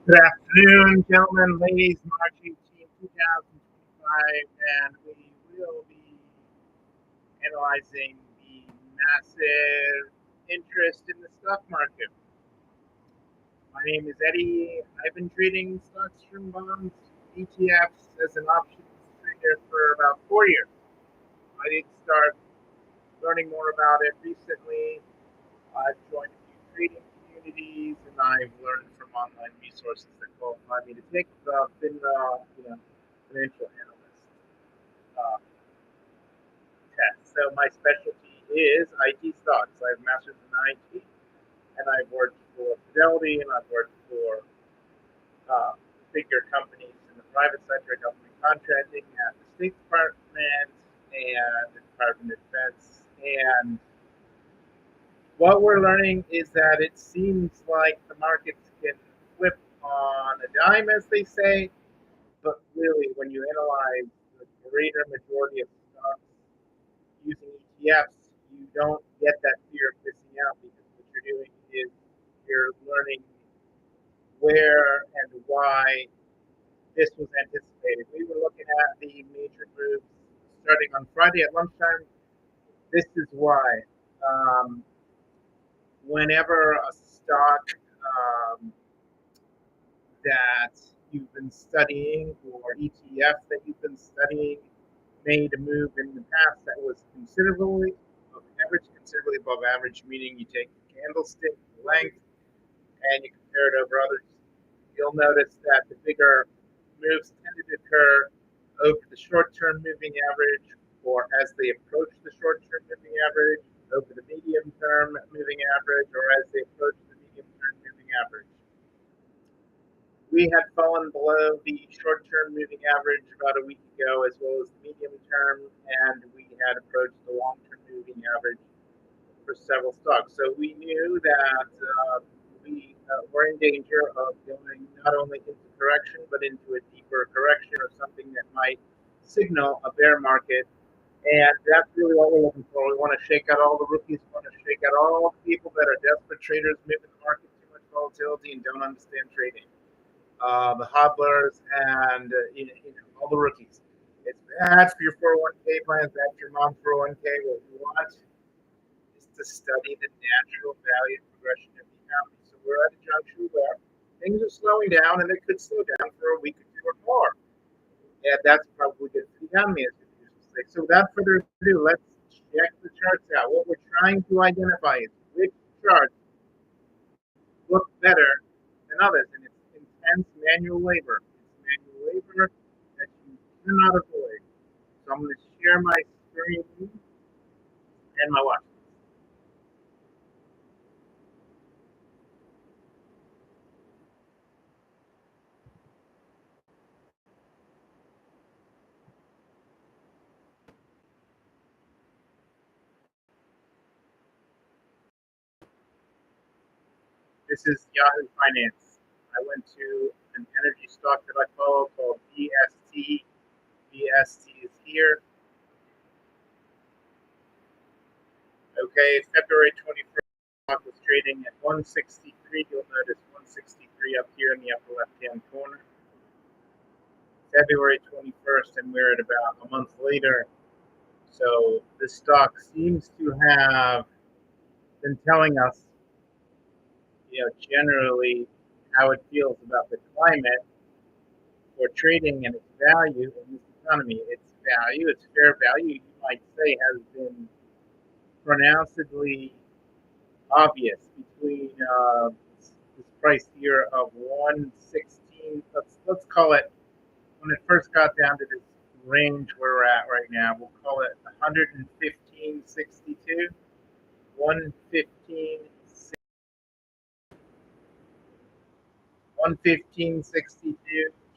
Good afternoon, gentlemen, ladies, March 18, 2025, and we will be analyzing the massive interest in the stock market. My name is Eddie. I've been trading stocks from bonds, ETFs as an options trader for about 4 years. I did start learning more about it recently. I've joined a few trading communities, and I've learned from online resources that qualify me to take the financial analyst uh, test. So my specialty is IT stocks. I have masters in IT, and I've worked for Fidelity, and I've worked for bigger companies in the private sector, government contracting at the State Department and the Department of Defense. And what we're learning is that it seems like the markets can flip on a dime, as they say, but really, when you analyze the greater majority of stocks using ETFs, you don't get that fear of missing out because what you're doing is you're learning where and why this was anticipated. We were looking at the major groups starting on Friday at lunchtime. This is why. Um, Whenever a stock that you've been studying or ETF that you've been studying made a move in the past that was considerably above average, considerably above average, meaning you take the candlestick length and you compare it over others, you'll notice that the bigger moves tended to occur over the short-term moving average or as they approach the short-term moving average, over the medium-term moving average, or as they approach the medium-term moving average. We had fallen below the short-term moving average about a week ago, as well as the medium-term, and we had approached the long-term moving average for several stocks. So we knew that we were in danger of going not only into correction, but into a deeper correction or something that might signal a bear market. And that's really what we're looking for. We want to shake out all the rookies. We want to shake out all the people that are desperate traders, moving the market, too much volatility, and don't understand trading. The hodlers and all the rookies. It's bad for your 401k plans, bad for your mom's 401k. What we want is to study the natural value progression of the economy. So we're at a juncture where things are slowing down, and they could slow down for a week or two or more. And that's probably good for the economy, as we usually say. So without further ado, let's check the charts out. What we're trying to identify is which charts look better than others, and it's intense manual labor. It's manual labor that you cannot avoid. So I'm going to share my screen and my watch. This is Yahoo Finance. I went to an energy stock that I follow called BST. BST is here. Okay, February 21st, stock was trading at 163. You'll notice 163 up here in the upper left-hand corner. February 21st, and we're at about a month later. So the stock seems to have been telling us, generally how it feels about the climate for trading and its value in this economy. Its value, its fair value, you might say, has been pronouncedly obvious between this price here of 116. Let's call it, when it first got down to this range where we're at right now, we'll call it 115.62, 115. 115.62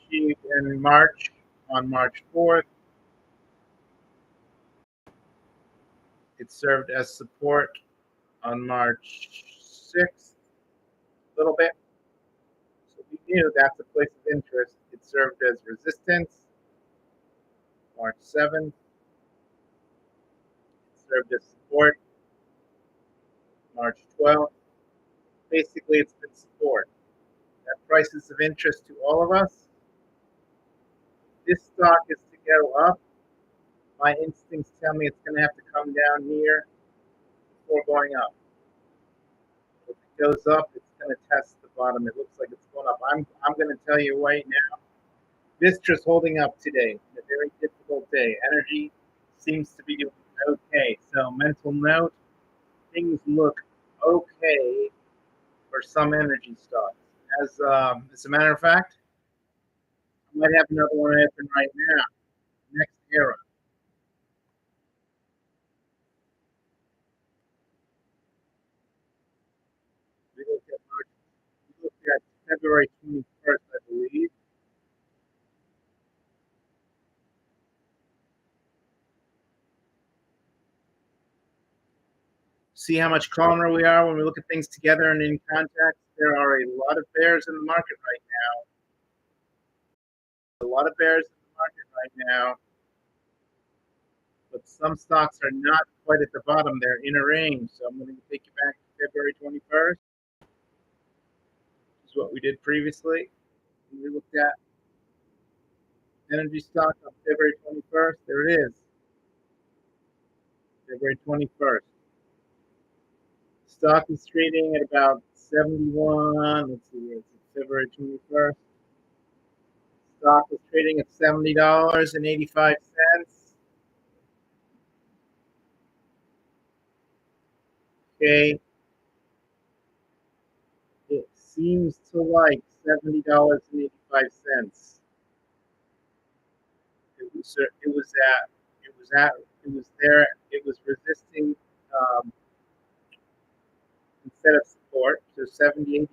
achieved in March, on March 4th. It served as support on March 6th, a little bit. So we knew that's a place of interest. It served as resistance, March 7th. It served as support, March 12th. Basically, it's been support. at prices of interest to all of us. This stock is to go up. My instincts tell me it's going to have to come down here before going up. If it goes up, it's going to test the bottom. It looks like it's going up. I'm going to tell you right now, Vistra's holding up today. A very difficult day. Energy seems to be doing okay. So mental note, things look okay for some energy stocks. As a matter of fact, I might have another one open right now. Next era. We looked at February 21st, I believe. See how much calmer we are when we look at things together and in context. There are a lot of bears in the market right now. A lot of bears in the market right now. But some stocks are not quite at the bottom. They're in a range. So I'm going to take you back to February 21st. This is what we did previously. We looked at energy stock on February 21st. There it is. February 21st. Stock is trading at about 71. Let's see, it's February 21st. Stock is trading at $70.85. Okay. It seems to like $70.85. It was there. It was resisting instead of support. So 70.85 and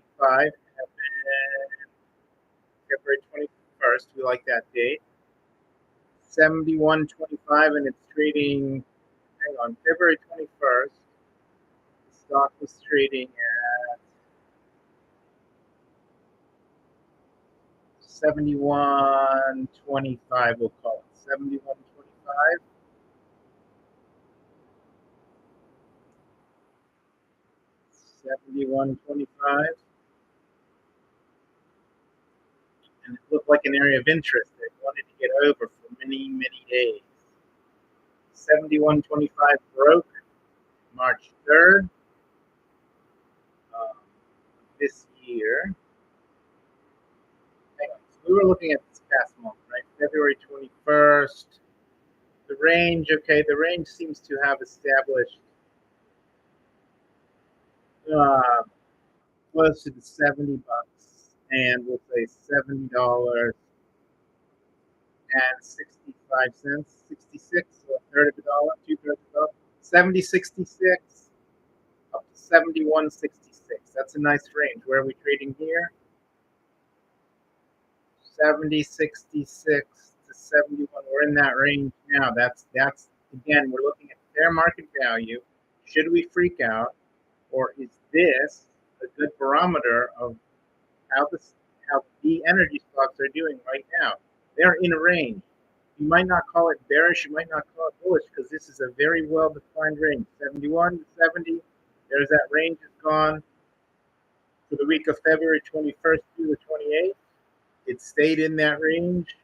then February 21st. We like that date. 71.25 and it's trading. Hang on, February 21st. The stock was trading at 71.25. We'll call it 71.25. 71.25. And it looked like an area of interest that wanted to get over for many, many days. 71.25 broke March 3rd this year. Hang on. So we were looking at this past month, right? February 21st. The range, okay, the range seems to have established close to the $70, and we'll say $70.65, 66, so a third of a dollar, two-thirds of a dollar, 70.66 up to 71.66. That's a nice range. Where are we trading here? 70.66 to 71. We're in that range now. That's again, we're looking at fair market value. Should we freak out, or is this a good barometer of how the energy stocks are doing right now? They're in a range. You might not call it bearish, you might not call it bullish, because this is a very well defined range. 71 to 70. There's that range is gone for the week of February 21st through the 28th. It stayed in that range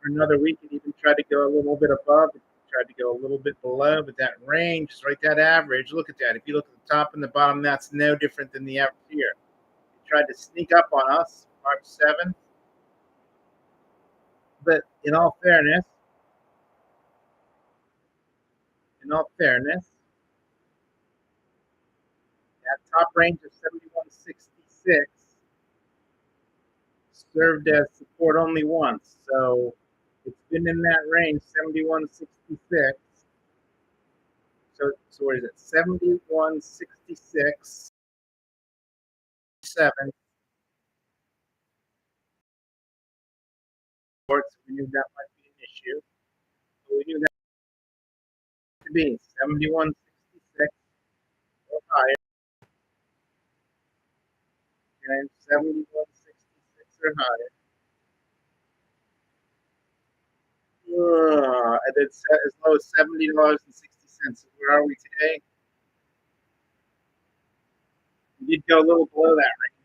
for another week. It even tried to go a little bit above. It tried to go a little bit below, but that range is right, that average. Look at that. If you look at the top and the bottom, that's no different than the average here. It tried to sneak up on us March 7th. But in all fairness, that top range of 71.66 served as support only once. So it's been in that range, 71.66. So what is it? 71.66, 7. We knew that might be an issue. So we knew that to be 71.66 or higher, and 71.66 or higher. And then as low as $70.60. Where are we today? We did go a little below that range.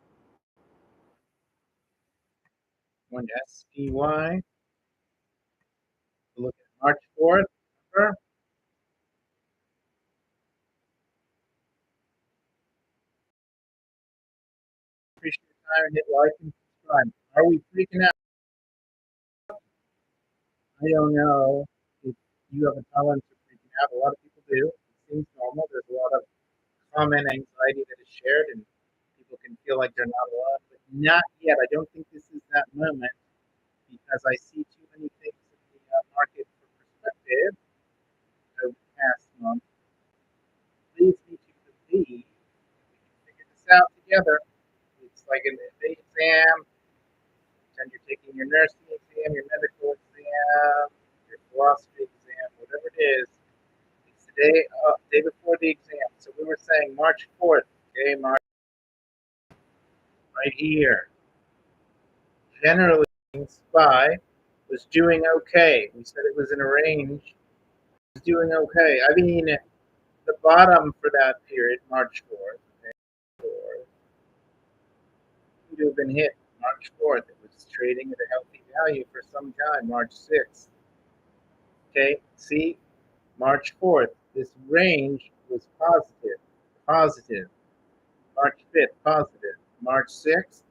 Going to SPY. Look at March 4th. Remember? Appreciate your time and hit like and subscribe. Are we freaking out? I don't know if you have a tolerance for freaking out. A lot of people do. It seems normal. There's a lot of common anxiety that is shared, and people can feel like they're not alone. But not yet. I don't think this is that moment because I see too many things in the market for perspective over the past month. Leads me to believe we can figure this out together. It's like an exam. Pretend you're taking your nursing exam, your medical exam, your philosophy exam, whatever it is. It's the day before the exam. So we were saying March 4th. Okay, March right here. Generally, SPY was doing okay. We said it was in a range. It was doing okay. I mean, the bottom for that period, March 4th, okay, would have been hit March 4th. It was trading at a healthy value for some time, March 6th. Okay, see, March 4th, this range was positive, positive. March 5th, positive. March 6th,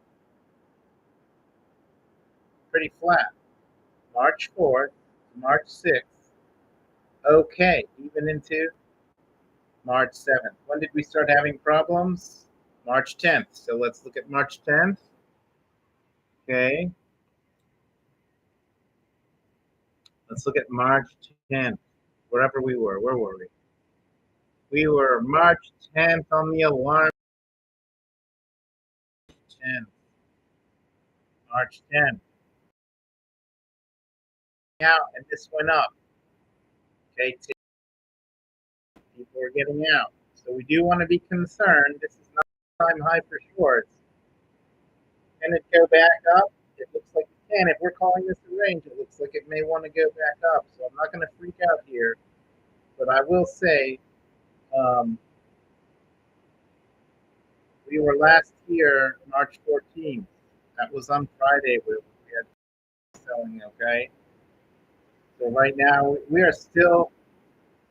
pretty flat. March 4th, March 6th, okay, even into March 7th. When did we start having problems? March 10th. So let's look at March 10th. Okay, let's look at March 10th. Wherever we were, where were we? We were March 10th on the alarm. 10th, March 10th. Out, and this went up. Okay, people are getting out. So we do want to be concerned. This is not time high for shorts. Can it go back up? It looks like it can. If we're calling this a range, it looks like it may want to go back up. So I'm not going to freak out here. But I will say, um, we were last here March 14th. That was on Friday where we had selling, okay? So right now we are still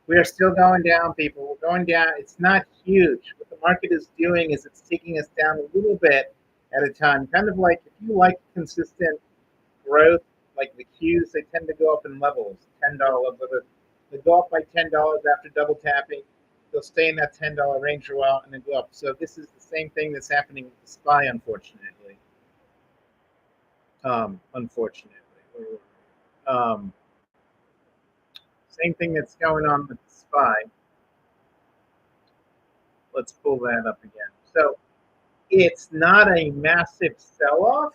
going down, people. We're going down. It's not huge. What the market is doing is it's taking us down a little bit at a time. Kind of like if you like consistent growth, like the Qs, they tend to go up in levels. $10, they go up by $10 after double tapping. They'll stay in that $10 range for a while and then go up. So this is the same thing that's happening with the SPY, unfortunately. Unfortunately. Um, Same thing that's going on with the SPY. Let's pull that up again. So it's not a massive sell-off.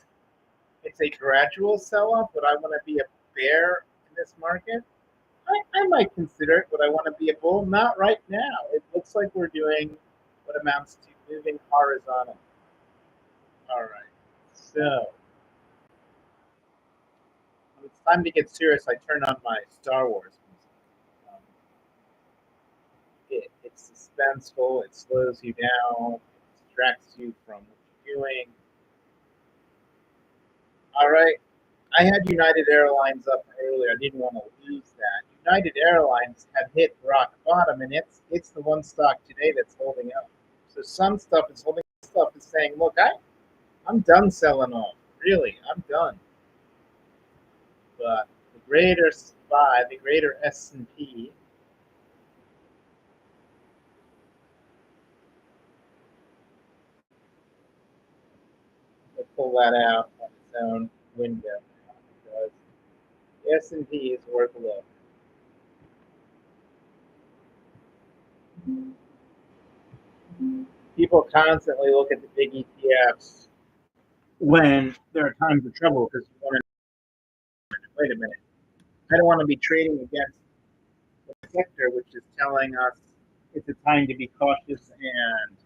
It's a gradual sell-off. Would I want to be a bear in this market? I might consider it. Would I want to be a bull? Not right now. It looks like we're doing what amounts to moving horizontal. All right. So when it's time to get serious, I turn on my Star Wars music. Um, it's suspenseful. It slows you down. It distracts you from what you're doing. All right. I had United Airlines up earlier. I didn't want to lose that. United Airlines had hit rock bottom, and it's the one stock today that's holding up. So some stuff is holding. Stuff is saying, "Look, I'm done selling off. Really, I'm done." But the greater SPY, the greater S&P, will pull that out on its own window now because the S&P is worth a look. People constantly look at the big ETFs when there are times of trouble because you want to wait a minute. I don't want to be trading against the sector, which is telling us it's a time to be cautious and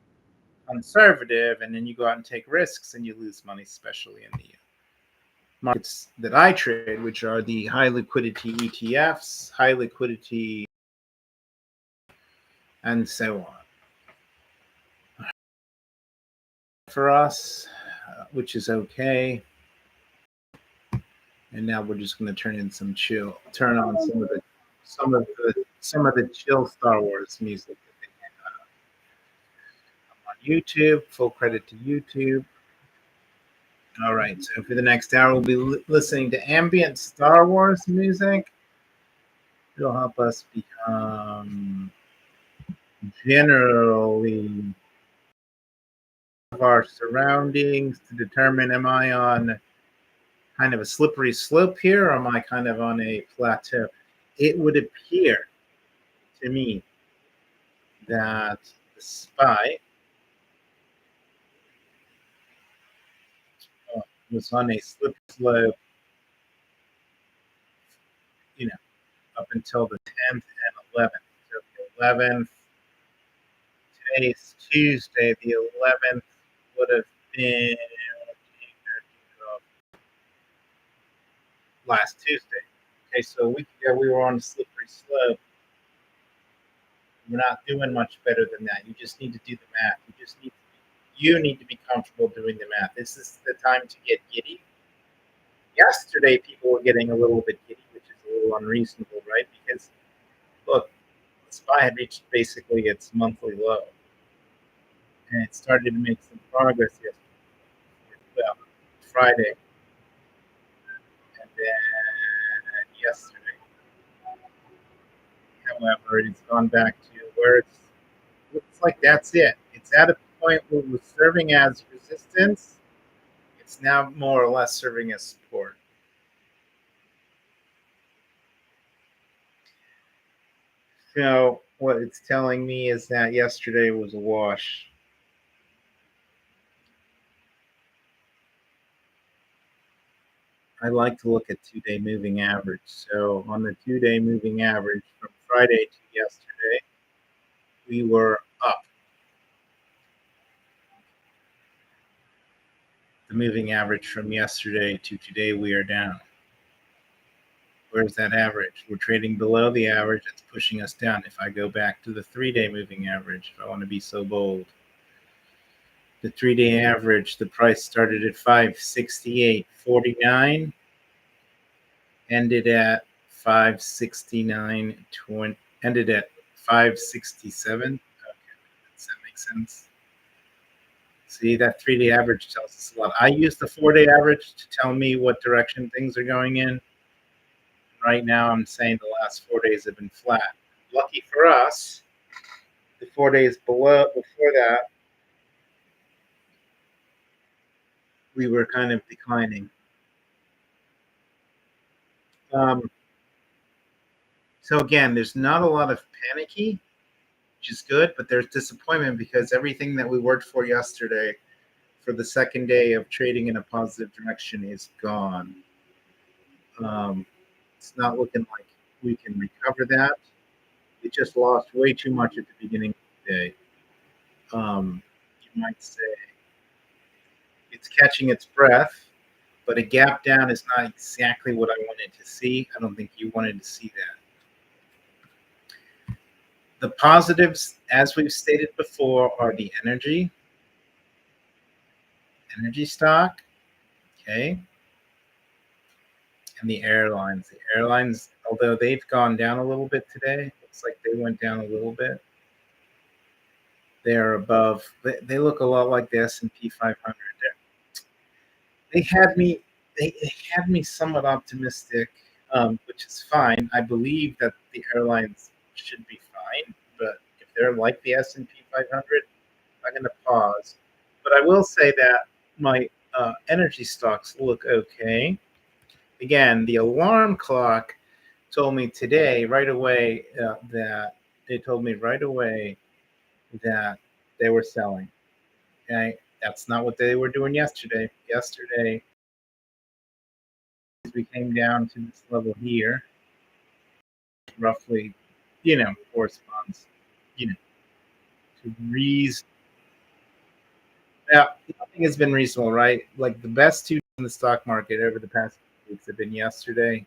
conservative, and then you go out and take risks and you lose money, especially in the markets that I trade, which are the high liquidity ETFs, high liquidity, and so on. For us, which is okay. And now we're just going to turn on some of the chill Star Wars music that they have on YouTube. Full credit to YouTube. All right, so for the next hour, we'll be listening to ambient Star Wars music. It'll help us become generally of our surroundings to determine, am I on kind of a slippery slope here, or am I kind of on a plateau? It would appear to me that the spy was on a slippery slope, you know, up until the 10th and 11th. So the 11th, today's Tuesday, the 11th would have been last Tuesday. Okay, so a week ago we were on a slippery slope. We're not doing much better than that. You just need to do the math. You need to be comfortable doing the math. This is the time to get giddy. Yesterday, people were getting a little bit giddy, which is a little unreasonable, right? Because look, the SPY had reached basically its monthly low, and it started to make some progress yesterday. Well, Friday, and then yesterday. However, it's gone back to where it's like that's it. It's at a point where it was serving as resistance. It's now more or less serving as support. So what it's telling me is that yesterday was a wash. I like to look at 2 day moving average. So on the 2 day moving average from Friday to yesterday, we were up. The moving average from yesterday to today, we are down. Where's that average? We're trading below the average. It's pushing us down. If I go back to the 3 day moving average, if I want to be so bold, the 3 day average, the price started at 568.49, ended at 569.20, ended at 567. Okay, does that make sense? See, that 3 day average tells us a lot. I use the 4 day average to tell me what direction things are going in. Right now, I'm saying the last 4 days have been flat. Lucky for us, the 4 days before that, we were kind of declining. Um, so again, there's not a lot of panicky, which is good, but there's disappointment because everything that we worked for yesterday for the second day of trading in a positive direction is gone. It's not looking like we can recover that. It just lost way too much at the beginning of the day. You might say it's catching its breath, but a gap down is not exactly what I wanted to see. I don't think you wanted to see that. The positives, as we've stated before, are the energy stock, okay, and the airlines. The airlines, although they've gone down a little bit today, looks like they went down a little bit. They're above. They look a lot like the S&P 500. They had me. They had me somewhat optimistic, which is fine. I believe that the airlines should be fine, but if they're like the S&P 500, I'm going to pause. But I will say that my energy stocks look okay. Again, the alarm clock told me today right away that they told me right away that they were selling. Okay, that's not what they were doing yesterday. Yesterday, we came down to this level here, roughly, corresponds, to reason. Now, nothing has been reasonable, right? Like the best two in the stock market over the past weeks have been yesterday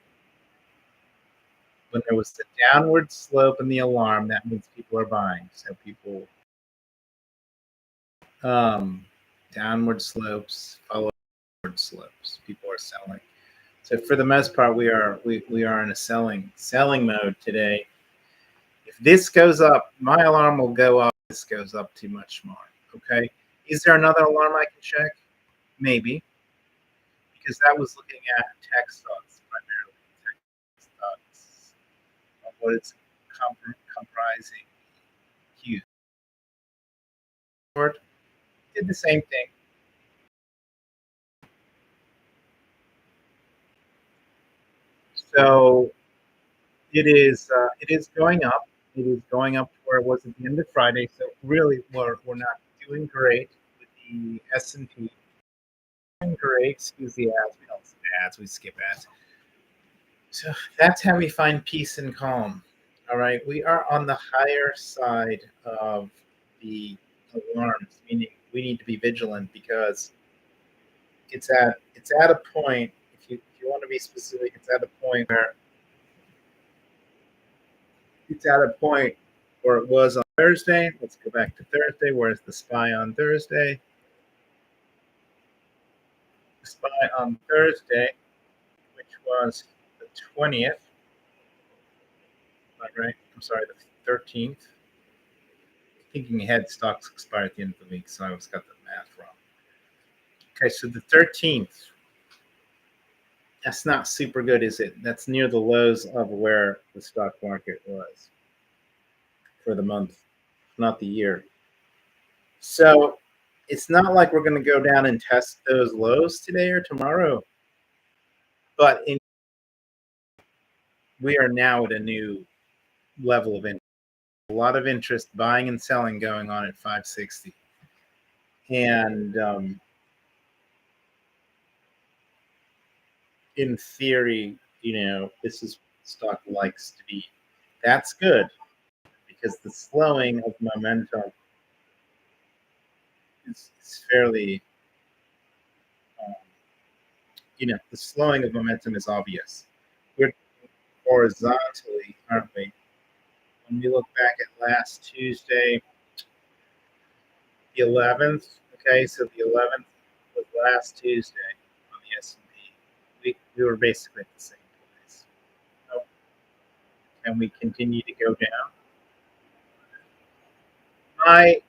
when there was the downward slope in the alarm. That means people are buying. So people, um, downward slopes follow upward slopes. People are selling. So for the most part, we are in a selling mode today. If this goes up, my alarm will go up. If this goes up too much more. Okay. Is there another alarm I can check? Maybe, because that was looking at tech stocks primarily. Tech stocks, what it's comprising. Huge. Did the same thing. So it is going up. It is going up to where it was at the end of Friday. So really, we're not doing great with the S&P. Doing great. Excuse the ads. We don't skip ads. We skip ads. So that's how we find peace and calm. All right. We are on the higher side of the alarms, meaning we need to be vigilant because it's at a point. If you want to be specific, it's at a point where it was on Thursday. Let's go back to Thursday. Where's the SPY on Thursday? The SPY on Thursday, which was the 20th, right? I'm sorry, the 13th. Thinking ahead, stocks expire at the end of the week, so I always got the math wrong. Okay, so the 13th, that's not super good, is it? That's near the lows of where the stock market was for the month, not the year. So it's not like we're going to go down and test those lows today or tomorrow, but we are now at a new level of interest. A lot of interest buying and selling going on at 560. And in theory, this is what stock likes to be. That's good because the slowing of momentum is fairly, um, the slowing of momentum is obvious. We're horizontally, aren't we? When we look back at last Tuesday, the 11th, okay, so the 11th was last Tuesday on the S&P. We were basically at the same place. So, and we continue to go down. My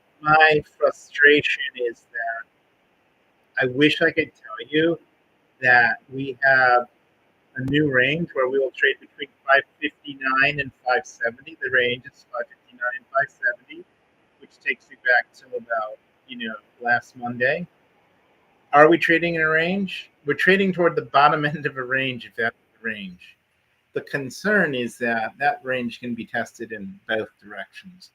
frustration is that I wish I could tell you that we have a new range where we will trade between 559 and 570. The range is 559 and 570, which takes you back to about last Monday. Are we trading in a range? We're trading toward the bottom end of a range, if that's the range. The concern is that that range can be tested in both directions.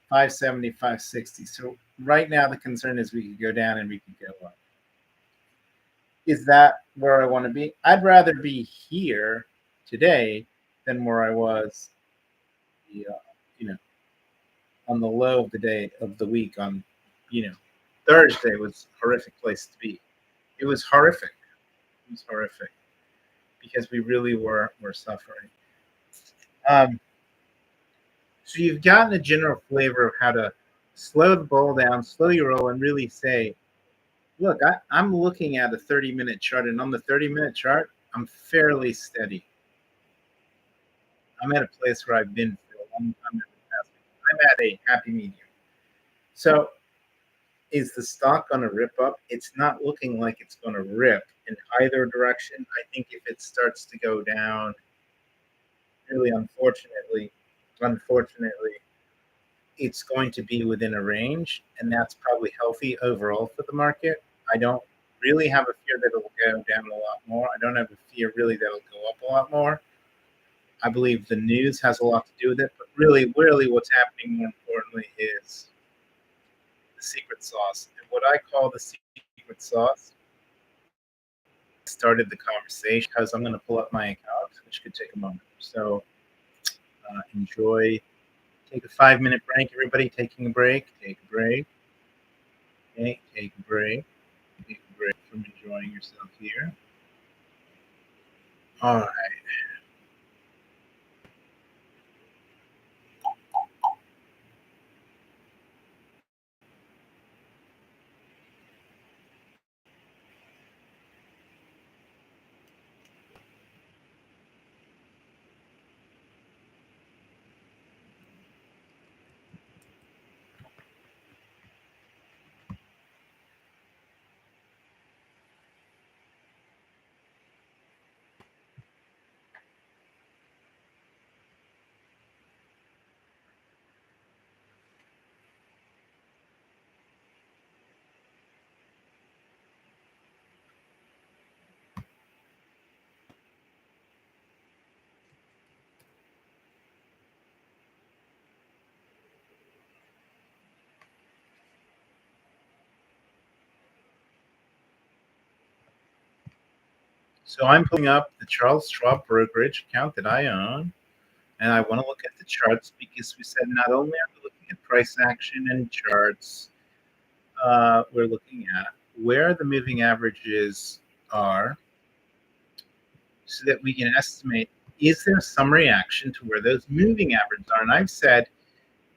570, 560. So right now the concern is we could go down and we could go up. Is that where I want to be? I'd rather be here today than where I was, you know, on the low of the day of the week on, Thursday was a horrific place to be. It was horrific. It was horrific because we really were suffering. Um, so you've gotten a general flavor of how to slow the ball down, slow your roll, and really say, look, I'm looking at a 30-minute chart, and on the 30-minute chart, I'm fairly steady. I'm at a place where I've been for a long time in the past. I'm at a happy medium. So is the stock going to rip up? It's not looking like it's going to rip in either direction. I think if it starts to go down, really unfortunately, it's going to be within a range, and that's probably healthy overall for the market. I don't really have a fear that it'll go down a lot more. I don't have a fear really that it'll go up a lot more. I believe the news has a lot to do with it, but really what's happening more importantly is the secret sauce. And what I call the secret sauce started the conversation because I'm going to pull up my account, which could take a moment. So enjoy. Take a 5-minute break, everybody. Taking a break. Take a break. Okay, take a break. Take a break from enjoying yourself here. All right. So I'm pulling up the Charles Schwab brokerage account that I own, and I want to look at the charts because we said not only are we looking at price action and charts, we're looking at where the moving averages are so that we can estimate, is there some reaction to where those moving averages are? And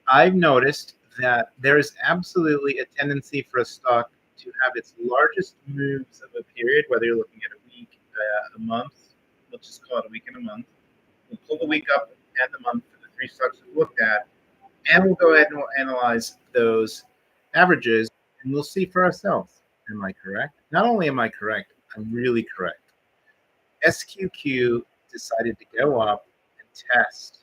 I've noticed that there is absolutely a tendency for a stock to have its largest moves of a period, whether you're looking at a week, a month, let's just call it a week and a month. We'll pull the week up and the month for the three stocks we've looked at, and we'll go ahead and we'll analyze those averages, and we'll see for ourselves. Am I correct? Not only am I correct, I'm really correct. SQQ decided to go up and test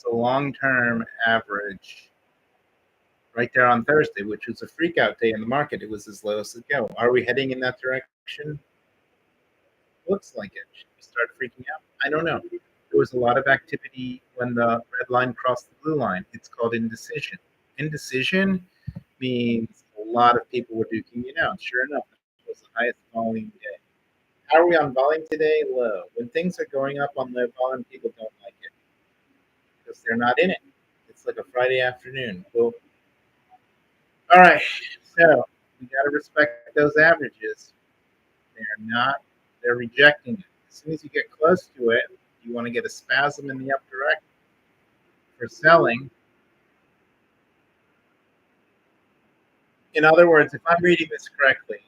a long-term average right there on Thursday, which was a freak out day in the market. It was as low as it go. Are we heading in that direction? Looks like it. Should we start freaking out? I don't know. There was a lot of activity when the red line crossed the blue line. It's called indecision. Indecision means a lot of people were duking it out. Sure enough, it was the highest volume day. How are we on volume today? Low. When things are going up on low volume, people don't like it because they're not in it. It's like a Friday afternoon. Well, all right. So we got to respect those averages. They're not, they're rejecting it. As soon as you get close to it, you want to get a spasm in the up direction for selling. In other words, if I'm reading this correctly,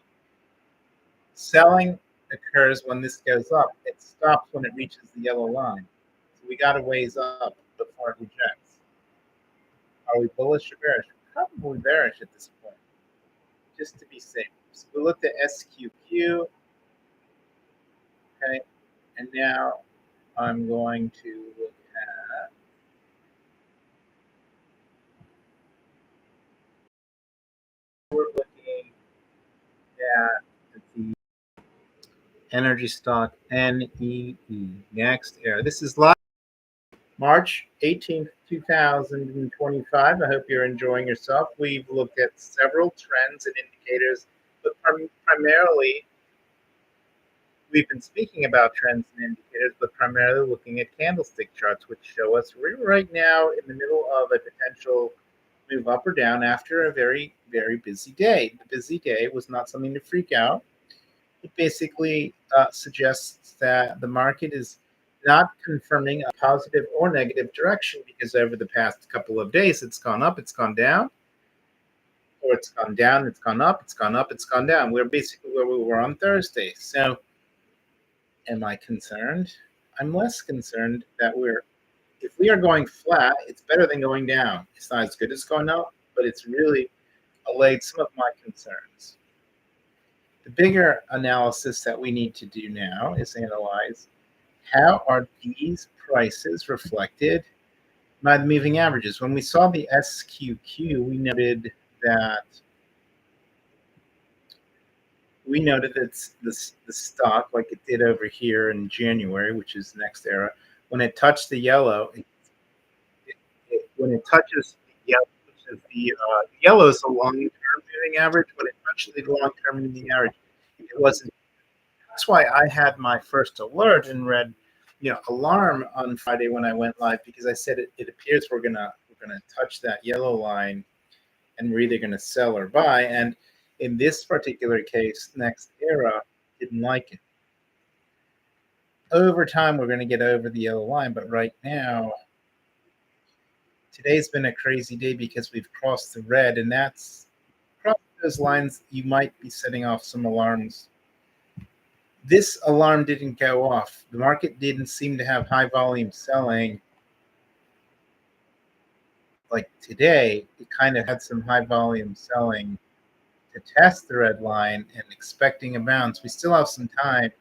selling occurs when this goes up. It stops when it reaches the yellow line. So we got a ways up before it rejects. Are we bullish or bearish? Probably bearish at this point, just to be safe. So we looked at SQQ, okay, and now I'm going to look at, we're looking at the energy stock NEE, next era. This is live March 18th, 2025. I hope you're enjoying yourself. We've looked at several trends and indicators, but primarily we've been speaking about trends and indicators, but primarily looking at candlestick charts, which show us we're right now in the middle of a potential move up or down after a very, very busy day. The busy day was not something to freak out. It basically suggests that the market is not confirming a positive or negative direction because over the past couple of days it's gone up, it's gone down, or it's gone down, it's gone up, it's gone up, it's gone down. We're basically where we were on Thursday. So am I concerned? I'm less concerned that if we are going flat, it's better than going down. It's not as good as going up, but it's really allayed some of my concerns. The bigger analysis that we need to do now is analyze how are these prices reflected by the moving averages. When we saw the SQQ, that the stock, like it did over here in January, which is next era, when it touched the yellow, when it touches the yellow, which is the yellow is the long-term moving average. When it touches the long-term moving average, it wasn't. That's why I had my first alert and read, alarm on Friday when I went live because I said it appears we're gonna touch that yellow line, and we're either gonna sell or buy. And in this particular case, next era didn't like it. Over time, we're gonna get over the yellow line, but right now, today's been a crazy day because we've crossed the red, and that's crossing those lines. You might be setting off some alarms. This alarm didn't go off. The market didn't seem to have high volume selling like today. It kind of had some high volume selling to test the red line and expecting a bounce. We still have some time,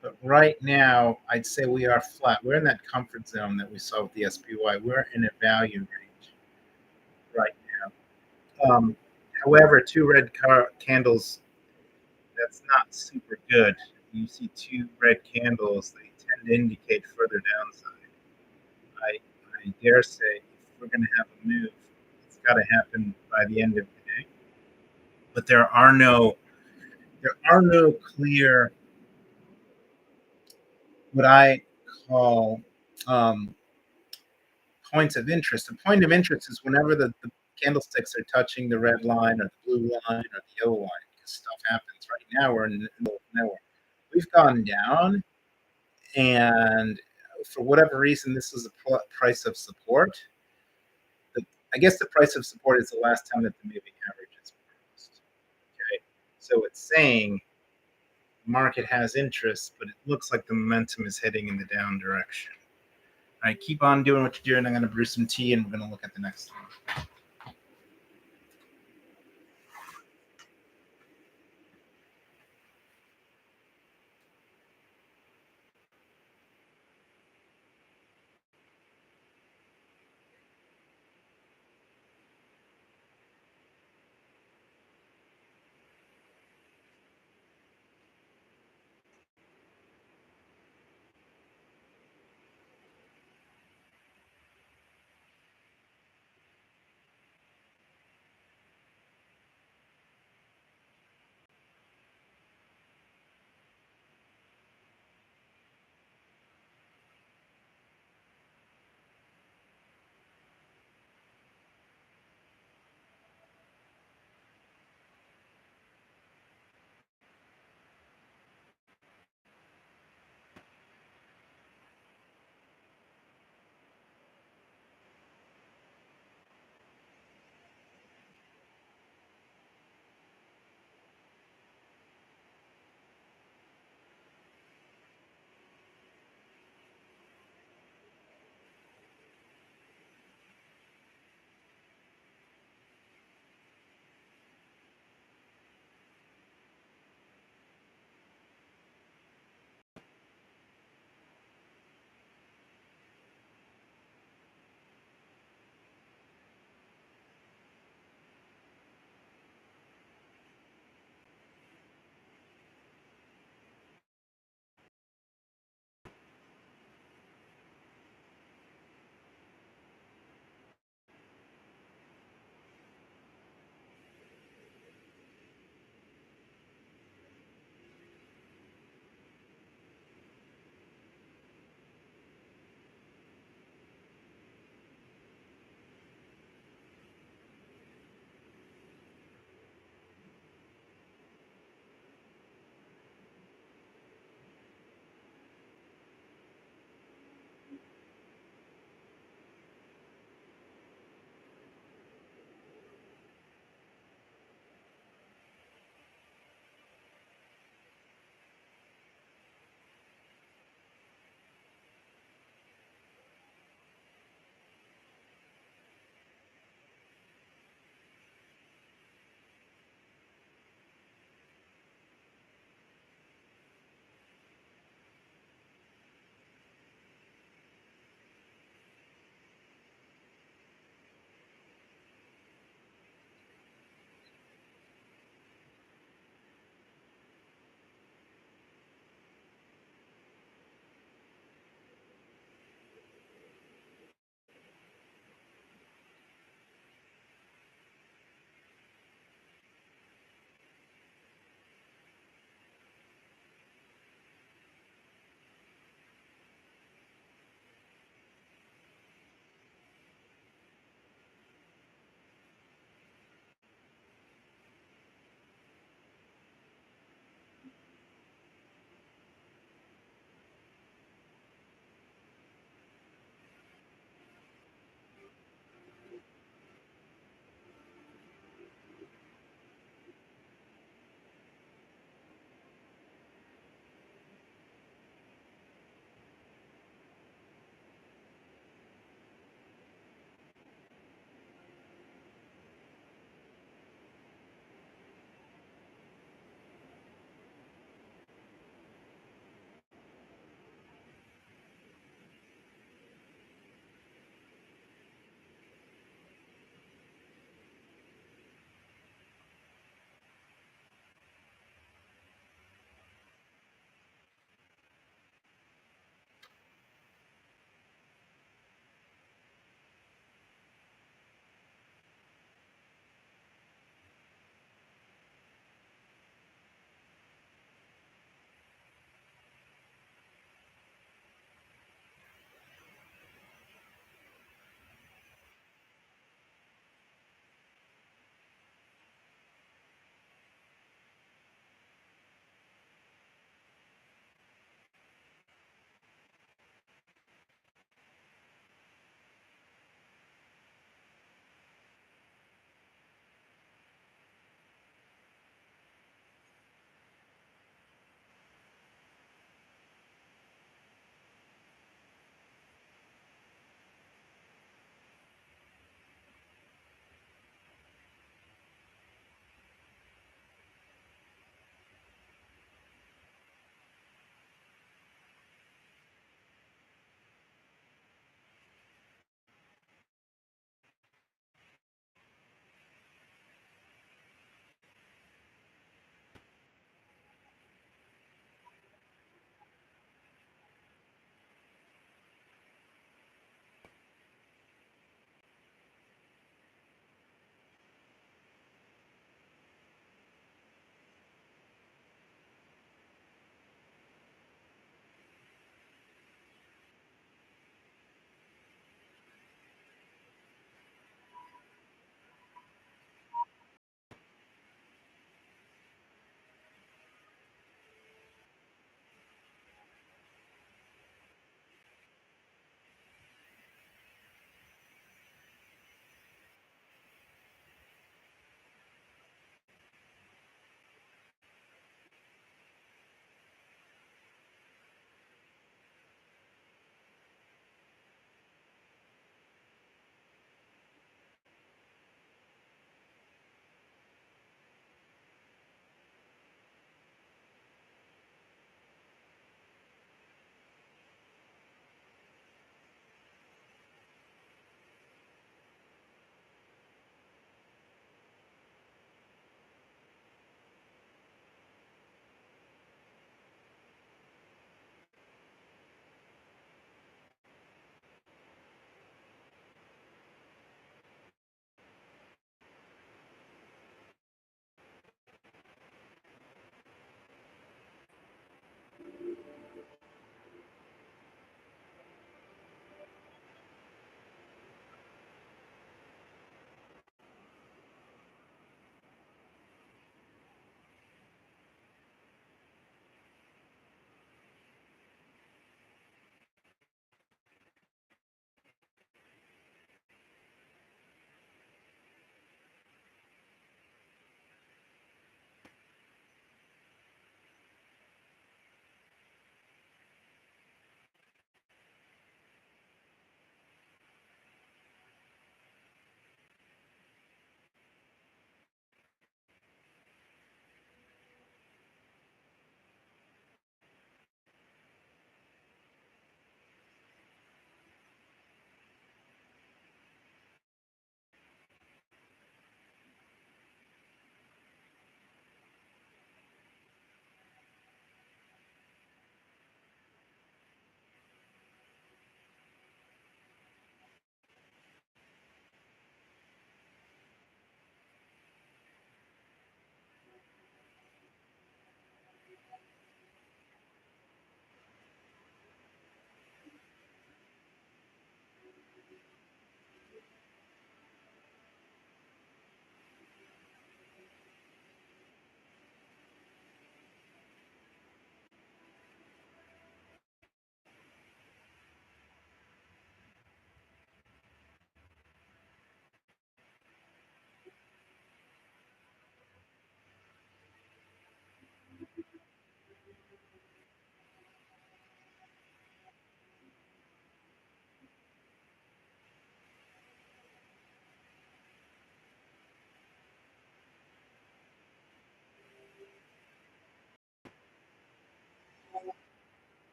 but right now I'd say we are flat. We're in that comfort zone that we saw with the SPY. We're in a value range right now. However, two red candles, that's not super good. You see two red candles, they tend to indicate further downside. I, I dare say if we're going to have a move, it's got to happen by the end of the day. But there there are no clear, what I call, um, points of interest. A point of interest is whenever the candlesticks are touching the red line or the blue line or the yellow line, because stuff happens. Right now, we're in the middle of nowhere. We've gone down, and for whatever reason, this was a price of support. The, I guess the price of support is the last time that the moving average is crossed. Okay, so it's saying market has interest, but it looks like the momentum is heading in the down direction. All right, keep on doing what you're doing. I'm going to brew some tea, and we're going to look at the next one.